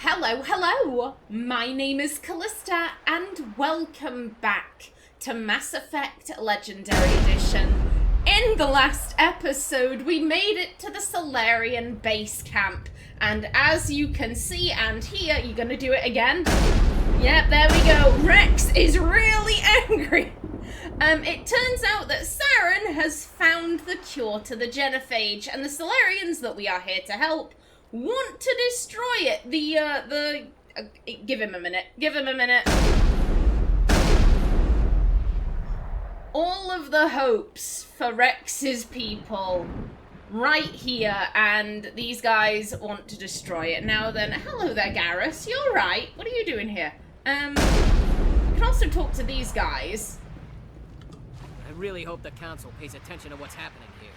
Hello, my name is Kallista, and welcome back to Mass Effect Legendary Edition. In the last episode, we made it to the Salarian base camp, and as you can see and hear, you're gonna do it again? Yep, there we go. Wrex is really angry. It turns out that Saren has found the cure to the Genophage, and the Salarians that we are here to help want to destroy it. Give him a minute. All of the hopes for Wrex's people right here, and these guys want to destroy it. Now then, hello there, Garrus. You're right. What are you doing here? You can also talk to these guys. I really hope the council pays attention to what's happening here.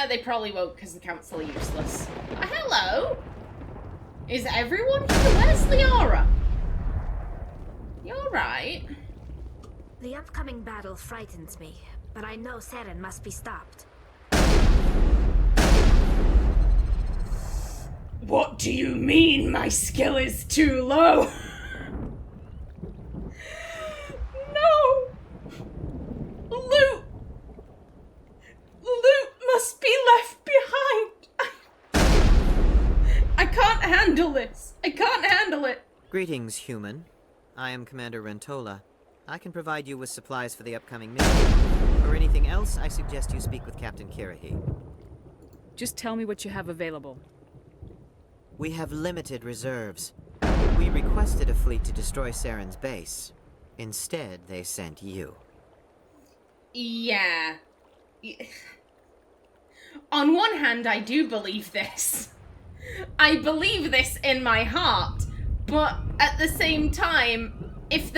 They probably won't because the council are useless. Hello? Is everyone here? Where's Liara? You're right. The upcoming battle frightens me, but I know Saren must be stopped. What do you mean my skill is too low? No! Loot must be left behind. I can't handle this. I can't handle it. Greetings, human. I am Commander Rentola. I can provide you with supplies for the upcoming mission. For anything else, I suggest you speak with Captain Kirahi. Just tell me what you have available. We have limited reserves. We requested a fleet to destroy Saren's base. Instead, they sent you. Yeah. On one hand, I do believe this. I believe this in my heart. But at the same time, here's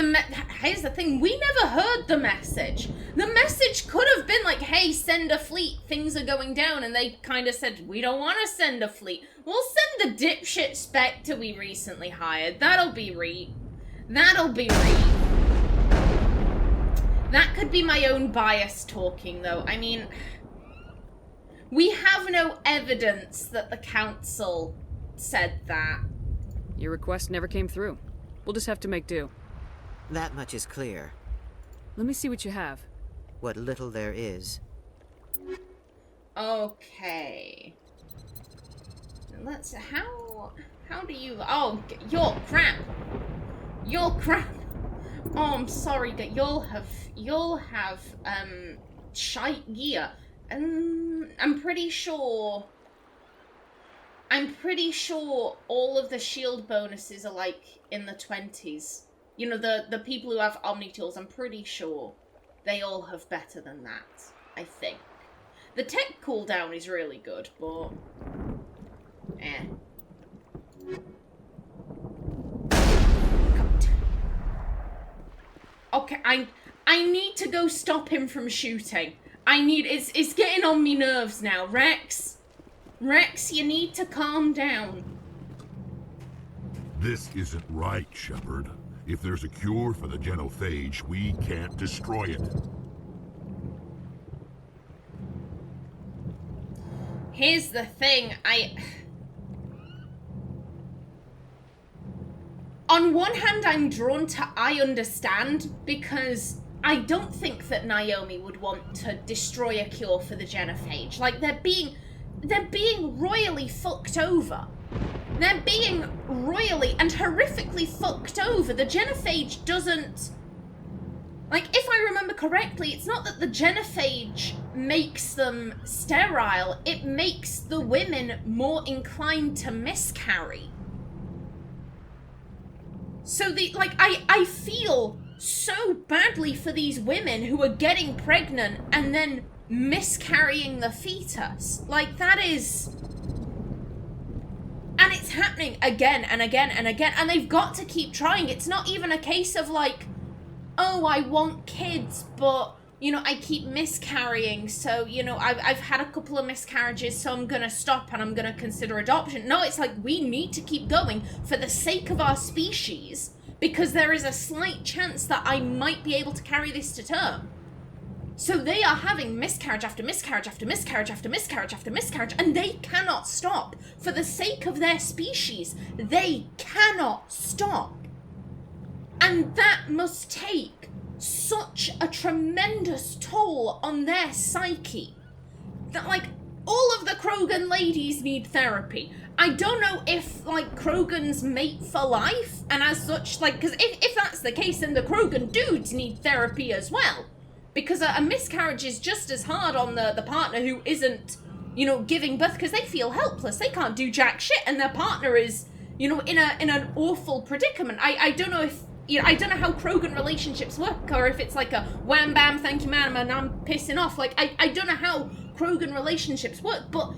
the thing, we never heard the message. The message could have been like, hey, send a fleet, things are going down, and they kind of said, we don't want to send a fleet. We'll send the dipshit Spectre we recently hired. That'll be reet. That could be my own bias talking, though. I mean, we have no evidence that the council said that. Your request never came through. We'll just have to make do. That much is clear. Let me see what you have. What little there is. Okay. Let's, how do you, oh, you're crap. Oh, I'm sorry that you'll have, shite gear. I'm pretty sure all of the shield bonuses are, like, in the 20s. You know, the people who have Omni tools, I'm pretty sure they all have better than that, I think. The tech cooldown is really good, but God. Okay, I need to go stop him from shooting. It's getting on me nerves now. Wrex, you need to calm down. This isn't right, Shepard. If there's a cure for the Genophage, we can't destroy it. Here's the thing, on one hand, I'm drawn to I understand, because I don't think that Naomi would want to destroy a cure for the Genophage. Like, they're being royally fucked over. They're being royally and horrifically fucked over. The Genophage doesn't... Like, if I remember correctly, it's not that the Genophage makes them sterile. It makes the women more inclined to miscarry. So, I feel so badly for these women who are getting pregnant and then miscarrying the fetus. Like, that is... And it's happening again and again and again, and they've got to keep trying. It's not even a case of like, oh, I want kids, but, you know, I keep miscarrying, so, you know, I've had a couple of miscarriages, so I'm gonna stop and I'm gonna consider adoption. No, it's like, we need to keep going for the sake of our species, because there is a slight chance that I might be able to carry this to term. So they are having miscarriage after miscarriage after miscarriage after miscarriage after miscarriage, and they cannot stop. For the sake of their species, they cannot stop. And that must take such a tremendous toll on their psyche. That, like, all of the Krogan ladies need therapy. I don't know if, like, Krogans mate for life, and as such, like, because if that's the case, then the Krogan dudes need therapy as well. Because a miscarriage is just as hard on the partner who isn't, you know, giving birth, because they feel helpless. They can't do jack shit, and their partner is, you know, in an awful predicament. I don't know if, you know, I don't know how Krogan relationships work, or if it's like a wham bam, thank you ma'am, and I'm pissing off. Like, I don't know how Krogan relationships work, but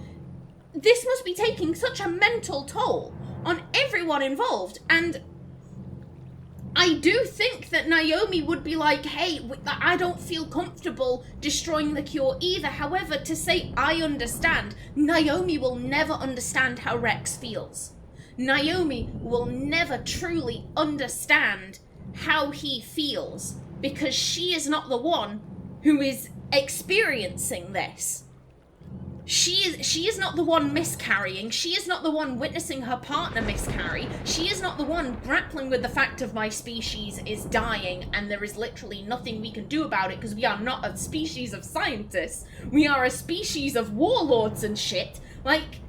this must be taking such a mental toll on everyone involved, and I do think that Naomi would be like, hey, I don't feel comfortable destroying the cure either. However, to say I understand, Naomi will never understand how Wrex feels. Naomi will never truly understand how he feels, because she is not the one who is experiencing this. She is not the one miscarrying. She is not the one witnessing her partner miscarry. She is not the one grappling with the fact of my species is dying and there is literally nothing we can do about it because we are not a species of scientists. We are a species of warlords and shit. Like,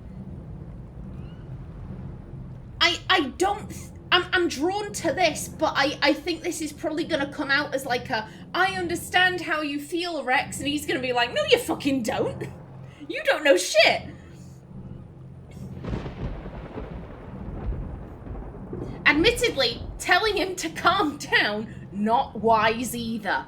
I'm drawn to this, but I think this is probably gonna come out as like a, I understand how you feel, Wrex, and he's gonna be like, no you fucking don't. You don't know shit! Admittedly, telling him to calm down, not wise either.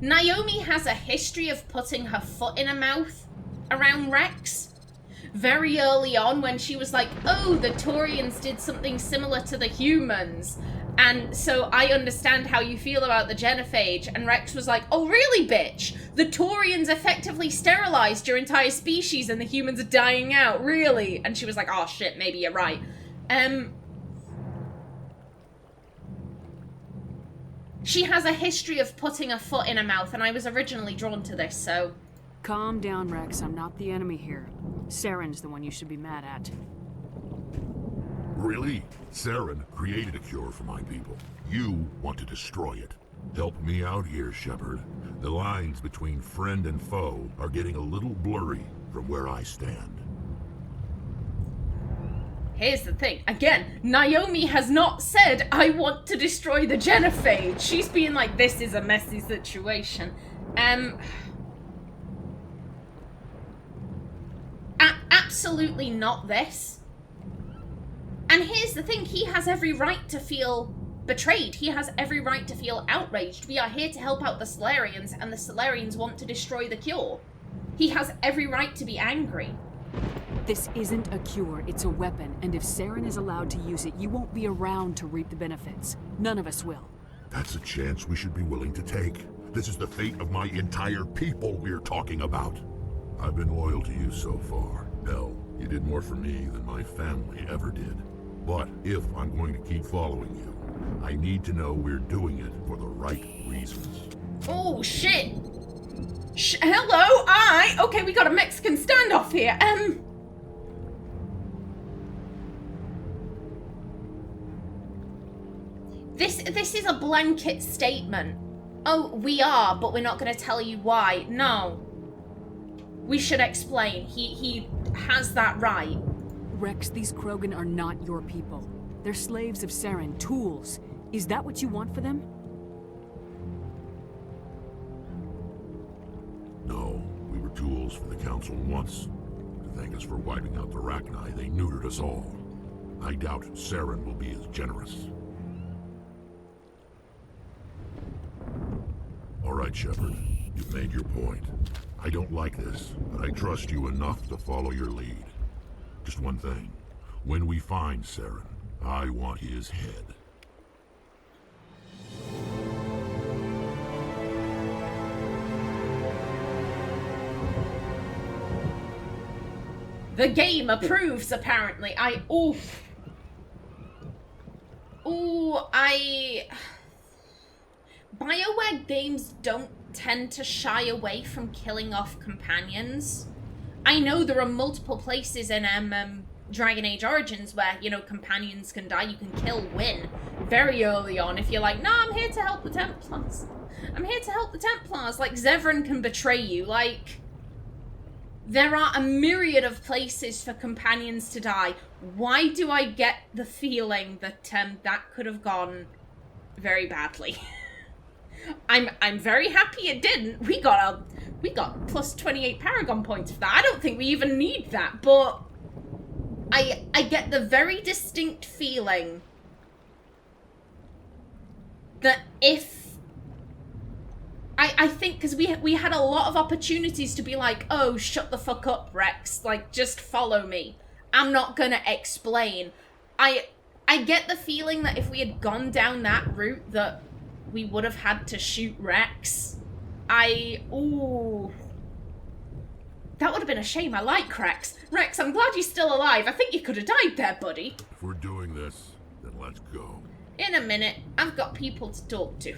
Naomi has a history of putting her foot in her mouth around Wrex. Very early on when she was like, oh, the Taurians did something similar to the humans. And so I understand how you feel about the Genophage. And Wrex was like, oh, really, bitch? The Taurians effectively sterilized your entire species and the humans are dying out, really? And she was like, oh, shit, maybe you're right. She has a history of putting her foot in her mouth, and I was originally drawn to this, so... Calm down, Wrex. I'm not the enemy here. Saren's the one you should be mad at. Really? Saren created a cure for my people. You want to destroy it. Help me out here, Shepard. The lines between friend and foe are getting a little blurry from where I stand. Here's the thing. Again, Naomi has not said, I want to destroy the Genophage. She's being like, this is a messy situation. Absolutely not this. And here's the thing, he has every right to feel betrayed. He has every right to feel outraged. We are here to help out the Salarians, and the Salarians want to destroy the cure. He has every right to be angry. This isn't a cure, it's a weapon, and if Saren is allowed to use it, you won't be around to reap the benefits. None of us will. That's a chance we should be willing to take. This is the fate of my entire people we're talking about. I've been loyal to you so far. Hell, you did more for me than my family ever did. But if I'm going to keep following you, I need to know we're doing it for the right reasons. Oh, shit. Hello, okay, we got a Mexican standoff here. This is a blanket statement. Oh, we are, but we're not going to tell you why. No. We should explain. He has that right. Wrex, these Krogan are not your people. They're slaves of Saren, tools. Is that what you want for them? No, we were tools for the Council once. To thank us for wiping out the Rachni, they neutered us all. I doubt Saren will be as generous. All right, Shepard. You've made your point. I don't like this, but I trust you enough to follow your lead. Just one thing. When we find Saren, I want his head. The game approves, apparently. Oof. BioWare games don't tend to shy away from killing off companions. I know there are multiple places in Dragon Age Origins where, you know, companions can die. You can kill Win very early on if you're like, no, I'm here to help the Templars. I'm here to help the Templars. Like, Zevran can betray you. Like, there are a myriad of places for companions to die. Why do I get the feeling that that could have gone very badly? I'm very happy it didn't. We got plus 28 Paragon points for that. I don't think we even need that, but I get the very distinct feeling that if I think because we had a lot of opportunities to be like, oh, shut the fuck up, Wrex, like just follow me. I'm not gonna explain. I get the feeling that if we had gone down that route that we would have had to shoot Wrex. Ooh. That would have been a shame. I like Wrex. Wrex, I'm glad you're still alive. I think you could have died there, buddy. If we're doing this, then let's go. In a minute. I've got people to talk to.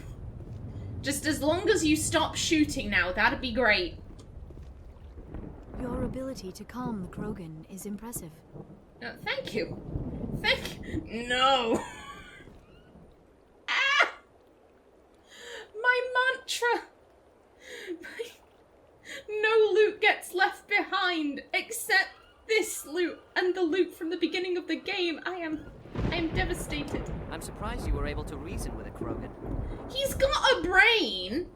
Just as long as you stop shooting now, that'd be great. Your ability to calm the Krogan is impressive. Thank you. No. Ah! My mantra. No loot gets left behind except this loot and the loot from the beginning of the game. I am devastated. I'm surprised you were able to reason with a Krogan. He's got a brain.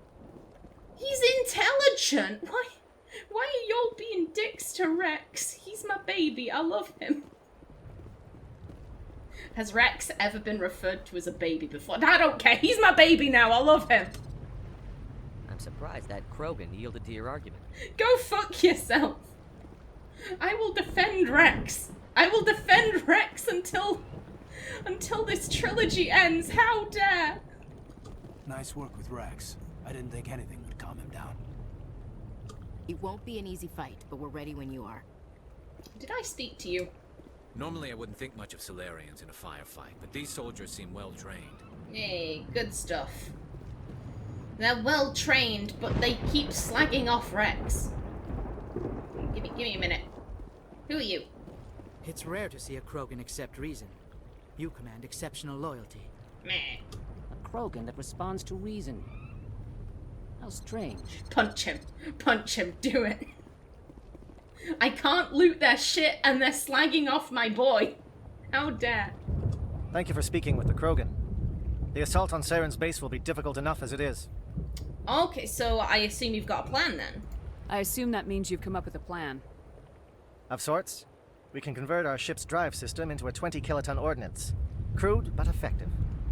He's intelligent. Why are y'all being dicks to Wrex? He's my baby. I love him. Has Wrex ever been referred to as a baby before? I don't care. He's my baby now. I love him. I'm surprised that Krogan yielded to your argument. Go fuck yourself. I will defend Wrex. I will defend Wrex until this trilogy ends. How dare? Nice work with Wrex. I didn't think anything would calm him down. It won't be an easy fight, but we're ready when you are. Did I speak to you? Normally I wouldn't think much of Salarians in a firefight, but these soldiers seem well trained. Hey, good stuff. They're well trained, but they keep slagging off Wrex. Give me a minute. Who are you? It's rare to see a Krogan accept reason. You command exceptional loyalty. Meh. A Krogan that responds to reason. How strange. Punch him. Punch him. Do it. I can't loot their shit and they're slagging off my boy. How dare. Thank you for speaking with the Krogan. The assault on Saren's base will be difficult enough as it is. Okay, so I assume you've got a plan then? I assume that means you've come up with a plan. Of sorts. We can convert our ship's drive system into a 20-kiloton ordnance. Crude, but effective.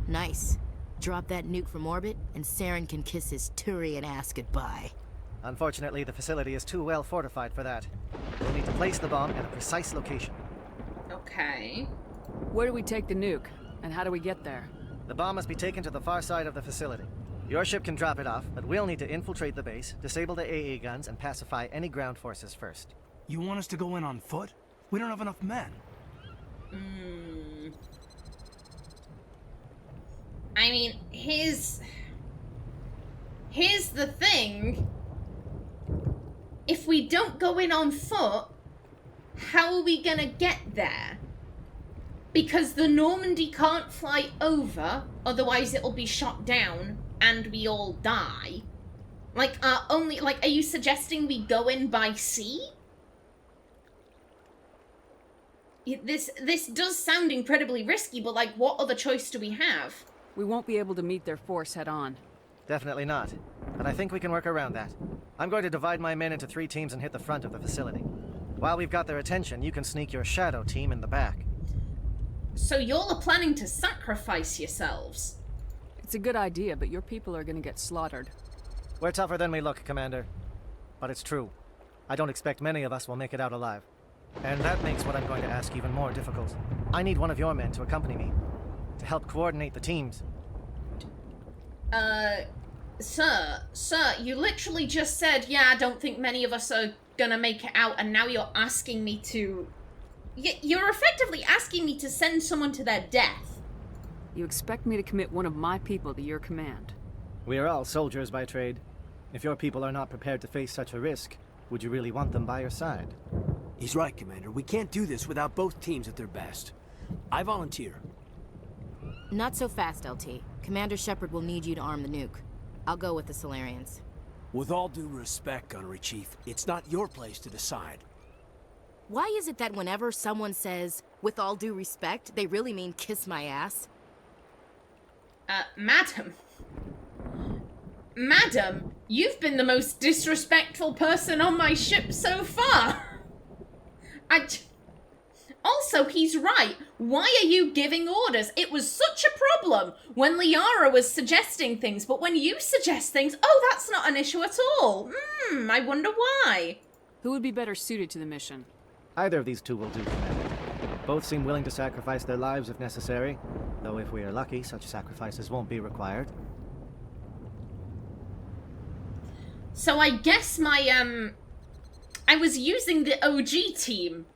Nice. Drop that nuke from orbit, and Saren can kiss his Turian ass goodbye. Unfortunately, the facility is too well fortified for that. We'll need to place the bomb at a precise location. Okay. Where do we take the nuke? And how do we get there? The bomb must be taken to the far side of the facility. Your ship can drop it off, but we'll need to infiltrate the base, disable the AA guns, and pacify any ground forces first. You want us to go in on foot? We don't have enough men. I mean, here's the thing. If we don't go in on foot, how are we gonna get there? Because the Normandy can't fly over, otherwise it'll be shot down and we all die. Like, are you suggesting we go in by sea? This does sound incredibly risky, but like, what other choice do we have? We won't be able to meet their force head on. Definitely not. But I think we can work around that. I'm going to divide my men into 3 teams and hit the front of the facility. While we've got their attention, you can sneak your shadow team in the back. So y'all are planning to sacrifice yourselves? It's a good idea, but your people are gonna get slaughtered. We're tougher than we look, Commander. But it's true. I don't expect many of us will make it out alive. And that makes what I'm going to ask even more difficult. I need one of your men to accompany me, to help coordinate the teams. Sir, you literally just said, yeah, I don't think many of us are gonna make it out, and now you're asking me to... You're effectively asking me to send someone to their death. You expect me to commit one of my people to your command? We are all soldiers by trade. If your people are not prepared to face such a risk, would you really want them by your side? He's right, Commander. We can't do this without both teams at their best. I volunteer. Not so fast, LT. Commander Shepard will need you to arm the nuke. I'll go with the Salarians. With all due respect, Gunnery Chief, it's not your place to decide. Why is it that whenever someone says, with all due respect, they really mean kiss my ass? Madam. Madam, you've been the most disrespectful person on my ship so far. Also, he's right. Why are you giving orders? It was such a problem when Liara was suggesting things, but when you suggest things, oh, that's not an issue at all. I wonder why. Who would be better suited to the mission? Either of these two will do, Commander. Both seem willing to sacrifice their lives if necessary, though if we are lucky, such sacrifices won't be required. So I guess my, I was using the OG team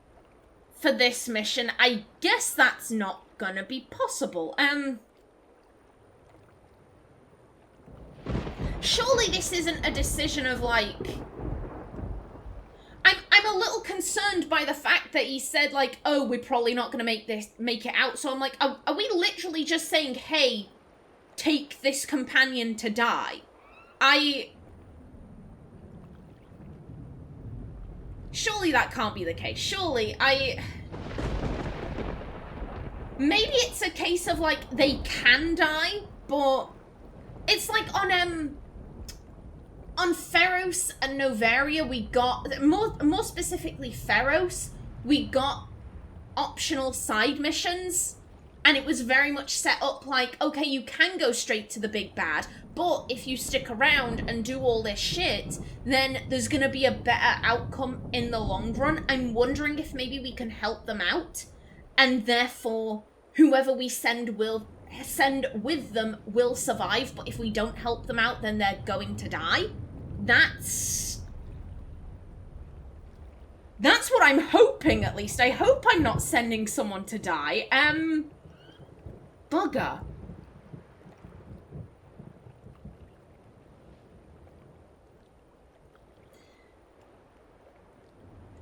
for this mission. I guess that's not gonna be possible. Surely this isn't a decision of, like... I'm a little concerned by the fact that he said, like, oh, we're probably not gonna make it out. So I'm like, are we literally just saying, hey, take this companion to die? Surely that can't be the case. Surely, maybe it's a case of, like, they can die, but it's like on Feros and Novaria, we got, more specifically Feros, we got optional side missions, and it was very much set up like, okay, you can go straight to the big bad, but if you stick around and do all this shit, then there's gonna be a better outcome in the long run. I'm wondering if maybe we can help them out, and therefore whoever we send with them will survive, but if we don't help them out, then they're going to die. That's what I'm hoping, at least. I hope I'm not sending someone to die. Bugger.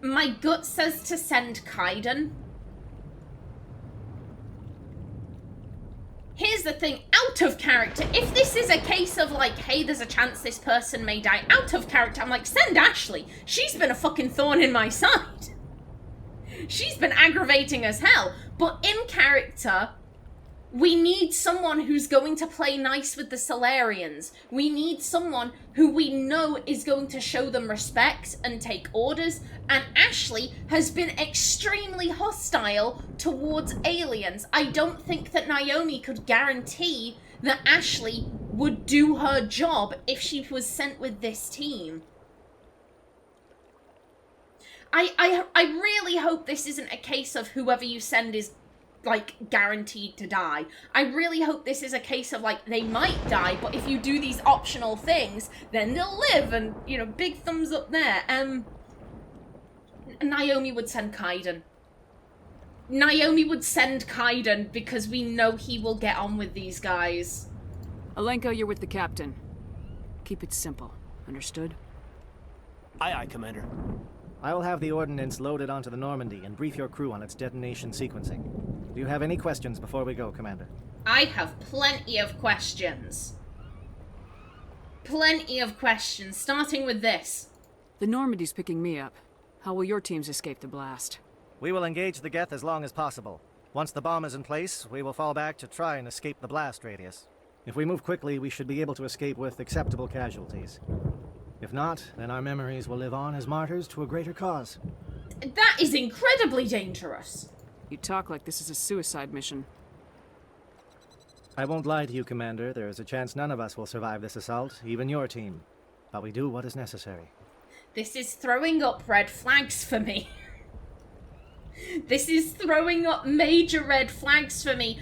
My gut says to send Kaiden. Here's the thing, out of character, if this is a case of like, hey, there's a chance this person may die, out of character, I'm like, send Ashley. She's been a fucking thorn in my side. She's been aggravating as hell. But in character, we need someone who's going to play nice with the Salarians. We need someone who we know is going to show them respect and take orders. And Ashley has been extremely hostile towards aliens. I don't think that Naomi could guarantee that Ashley would do her job if she was sent with this team. I really hope this isn't a case of whoever you send is like guaranteed to die. I really hope this is a case of like they might die, but if you do these optional things, then they'll live, and you know, big thumbs up there. Naomi would send Kaiden. Naomi would send Kaiden because we know he will get on with these guys. Alenko, you're with the captain. Keep it simple. Understood? Aye, aye, Commander. I will have the ordnance loaded onto the Normandy and brief your crew on its detonation sequencing. Do you have any questions before we go, Commander? I have plenty of questions. Plenty of questions, starting with this. The Normandy's picking me up. How will your teams escape the blast? We will engage the Geth as long as possible. Once the bomb is in place, we will fall back to try and escape the blast radius. If we move quickly, we should be able to escape with acceptable casualties. If not, then our memories will live on as martyrs to a greater cause. That is incredibly dangerous. You talk like this is a suicide mission. I won't lie to you, Commander. There is a chance none of us will survive this assault, even your team. But we do what is necessary. This is throwing up red flags for me. This is throwing up major red flags for me.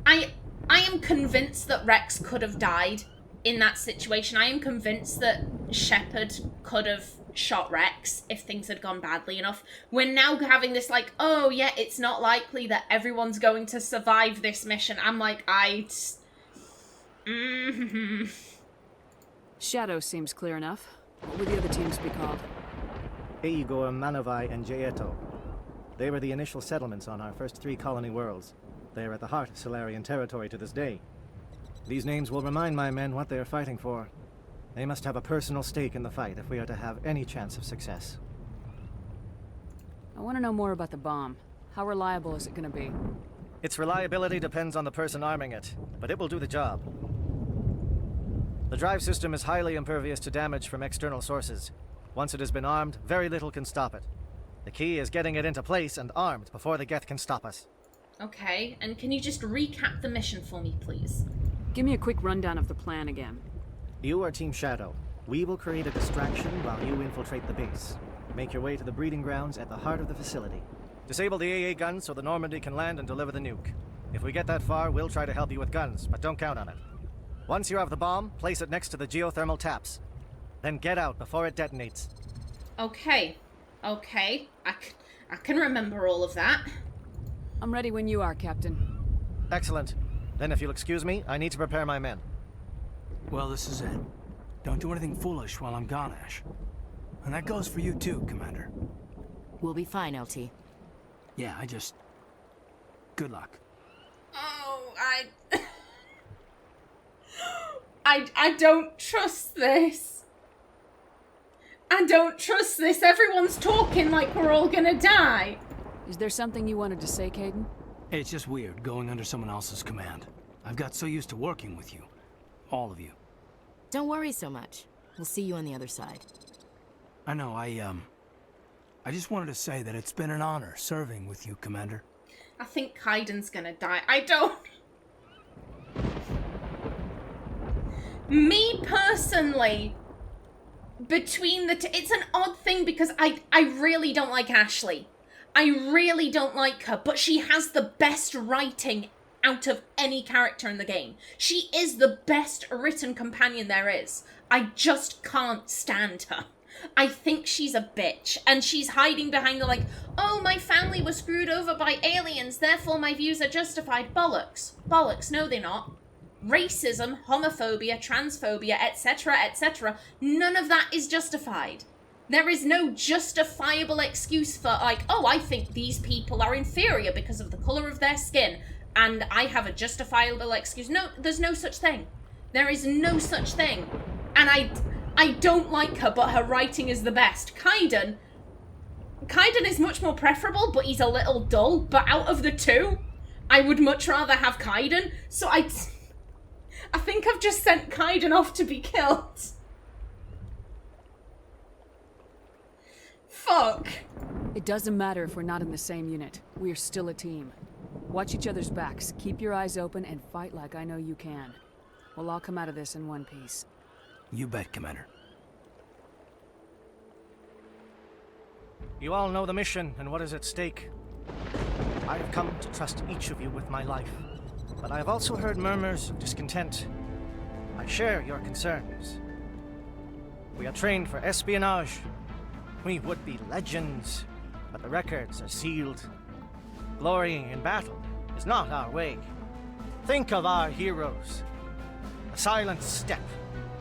I am convinced that Wrex could have died in that situation. I am convinced that Shepard could have shot Wrex if things had gone badly enough. We're now having this like, oh yeah, it's not likely that everyone's going to survive this mission. I'm like, Shadow seems clear enough. What would the other teams be called? Igor, Manovai, and Jaeto. They were the initial settlements on our first 3 colony worlds. They are at the heart of Salarian territory to this day. These names will remind my men what they are fighting for. They must have a personal stake in the fight if we are to have any chance of success. I want to know more about the bomb. How reliable is it going to be? Its reliability depends on the person arming it, but it will do the job. The drive system is highly impervious to damage from external sources. Once it has been armed, very little can stop it. The key is getting it into place and armed before the Geth can stop us. Okay, and can you just recap the mission for me, please? Give me a quick rundown of the plan again. You are Team Shadow. We will create a distraction while you infiltrate the base. Make your way to the breeding grounds at the heart of the facility. Disable the AA guns so the Normandy can land and deliver the nuke. If we get that far, we'll try to help you with guns, but don't count on it. Once you have the bomb, place it next to the geothermal taps. Then get out before it detonates. Okay. Okay. I can remember all of that. I'm ready when you are, Captain. Excellent. Then if you'll excuse me, I need to prepare my men. Well, this is it. Don't do anything foolish while I'm gone, Ash. And that goes for you too, Commander. We'll be fine, LT. Yeah, good luck. Oh, I don't trust this. I don't trust this. Everyone's talking like we're all gonna die. Is there something you wanted to say, Caden? It's just weird going under someone else's command. I've got so used to working with you. All of you. Don't worry so much. We'll see you on the other side. I know, I just wanted to say that it's been an honor serving with you, Commander. I think Kaiden's gonna die. I don't... Me, personally, between the two... It's an odd thing because I really don't like Ashley. I really don't like her, but she has the best writing out of any character in the game. She is the best written companion there is. I just can't stand her. I think she's a bitch, and she's hiding behind the like, oh, my family was screwed over by aliens, therefore my views are justified. Bollocks. Bollocks. No, they're not. Racism, homophobia, transphobia, etc., etc., none of that is justified. There is no justifiable excuse for, like, oh, I think these people are inferior because of the colour of their skin, and I have a justifiable excuse. No, there's no such thing. There is no such thing. And I don't like her, but her writing is the best. Kaiden is much more preferable, but he's a little dull. But out of the two, I would much rather have Kaiden. So I think I've just sent Kaiden off to be killed. Fuck. It doesn't matter if we're not in the same unit. We are still a team. Watch each other's backs, keep your eyes open, and fight like I know you can. We'll all come out of this in one piece. You bet, Commander. You all know the mission and what is at stake. I have come to trust each of you with my life, but I have also heard murmurs of discontent. I share your concerns. We are trained for espionage. We would be legends, but the records are sealed. Glorying in battle is not our way. Think of our heroes. The silent step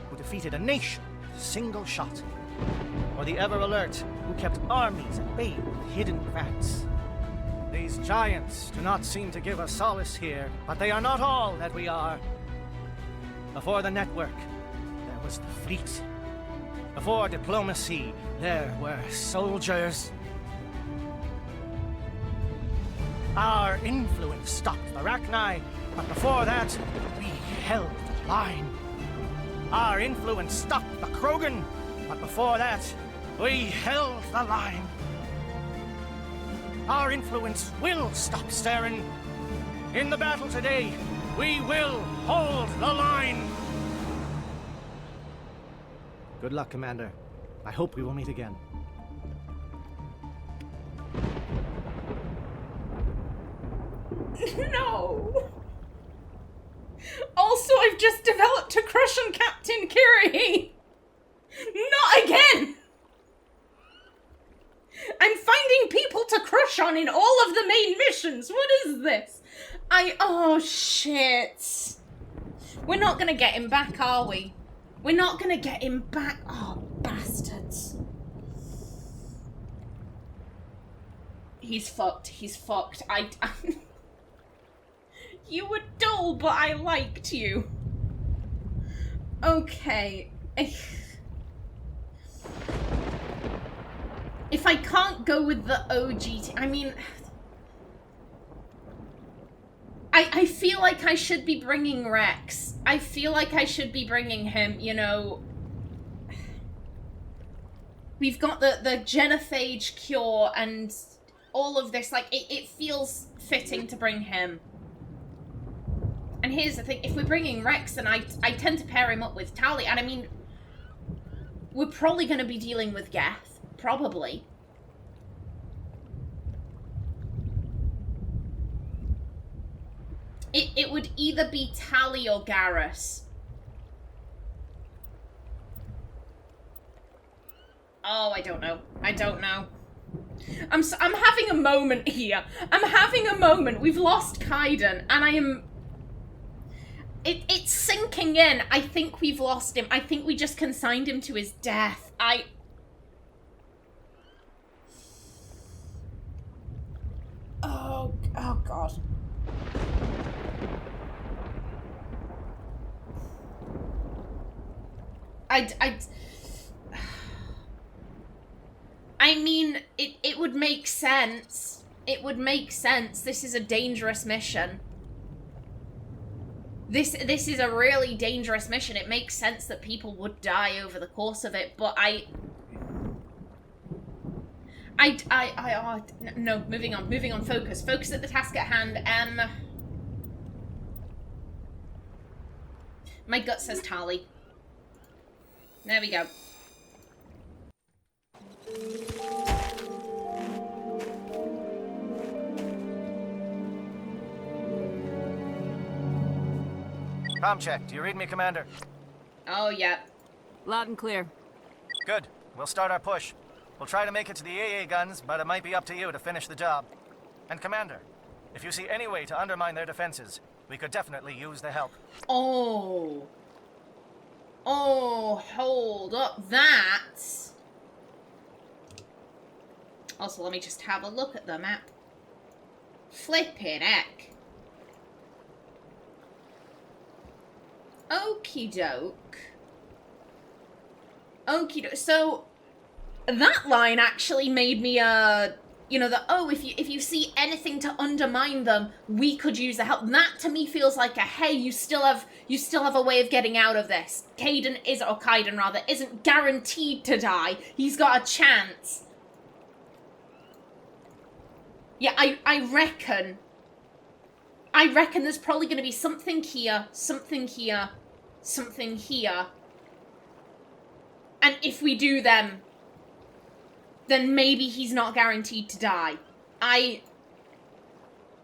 who defeated a nation with a single shot. Or the ever-alert who kept armies at bay with hidden threats. These giants do not seem to give us solace here, but they are not all that we are. Before the network, there was the fleet. Before diplomacy, there were soldiers. Our influence stopped the Rachni, but before that, we held the line. Our influence stopped the Krogan, but before that, we held the line. Our influence will stop Saren. In the battle today, we will hold the line. Good luck, Commander. I hope we will meet again. No. Also, I've just developed a crush on Captain Kiri. Not again. I'm finding people to crush on in all of the main missions. What is this? Oh, shit. We're not gonna get him back, are we? We're not gonna get him back. Oh, bastards. He's fucked. He's fucked. You were dull, but I liked you. Okay. If I can't go with the OG, I mean... I feel like I should be bringing Wrex. I feel like I should be bringing him, you know... We've got the Genophage cure and all of this, like, it feels fitting to bring him. And here's the thing, if we're bringing Wrex, then I tend to pair him up with Tali, and I mean... We're probably going to be dealing with Geth. Probably. It would either be Tali or Garrus. Oh, I don't know. I don't know. I'm having a moment here. I'm having a moment. We've lost Kaiden, and I am... It's sinking in. I think we've lost him. I think we just consigned him to his death. Oh God. I mean, it would make sense. It would make sense. This is a dangerous mission. This is a really dangerous mission. It makes sense that people would die over the course of it, but no, moving on, focus at the task at hand. My gut says Tali. There we go. Comm check. Do you read me, Commander? Oh, yeah. Loud and clear. Good. We'll start our push. We'll try to make it to the AA guns, but it might be up to you to finish the job. And Commander, if you see any way to undermine their defenses, we could definitely use the help. Oh, hold up. That... Also, let me just have a look at the map. Flippin' heck. Okie doke. So, that line actually made me, you know, if you see anything to undermine them, we could use the help. That to me feels like a, hey, you still have a way of getting out of this. Kaiden isn't guaranteed to die. He's got a chance. Yeah, I reckon there's probably going to be something here, something here, something here. And if we do them, then maybe he's not guaranteed to die.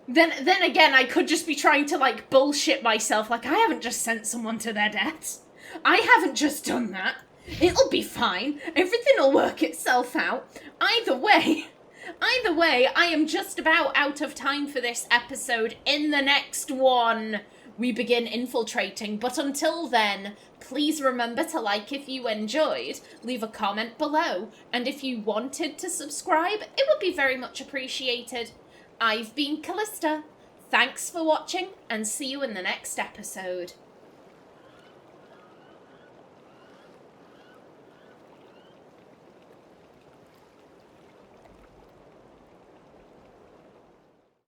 Then again, I could just be trying to, like, bullshit myself. Like, I haven't just sent someone to their deaths. I haven't just done that. It'll be fine. Everything will work itself out. Either way, I am just about out of time for this episode. In the next one, we begin infiltrating. But until then, please remember to like if you enjoyed, leave a comment below, and if you wanted to subscribe, it would be very much appreciated. I've been Kallista. Thanks for watching, and see you in the next episode.